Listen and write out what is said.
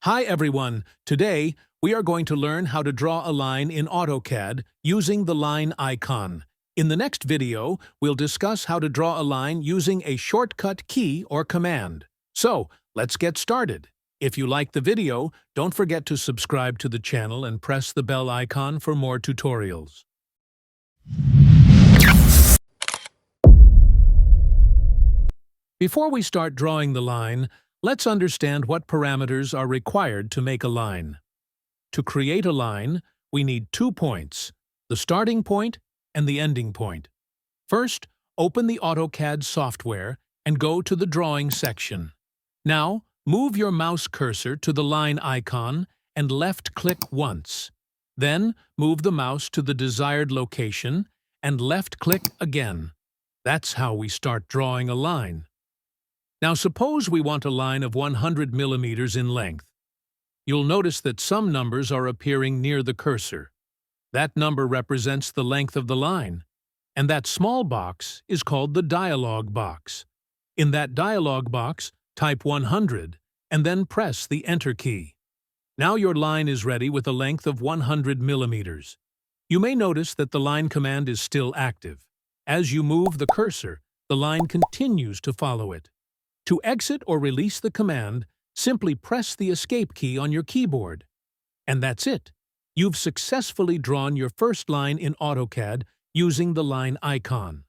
Hi everyone! Today, we are going to learn how to draw a line in AutoCAD using the line icon. In the next video, we'll discuss how to draw a line using a shortcut key or command. So, let's get started. If you like the video, don't forget to subscribe to the channel and press the bell icon for more tutorials. Before we start drawing the line, let's understand what parameters are required to make a line. To create a line, we need 2 points, the starting point and the ending point. First, open the AutoCAD software and go to the Drawing section. Now, move your mouse cursor to the line icon and left-click once. Then, move the mouse to the desired location and left-click again. That's how we start drawing a line. Now suppose we want a line of 100 millimeters in length. You'll notice that some numbers are appearing near the cursor. That number represents the length of the line, and that small box is called the dialog box. In that dialog box, type 100 and then press the Enter key. Now your line is ready with a length of 100 millimeters. You may notice that the line command is still active. As you move the cursor, the line continues to follow it. To exit or release the command, simply press the Escape key on your keyboard. And that's it. You've successfully drawn your first line in AutoCAD using the line icon.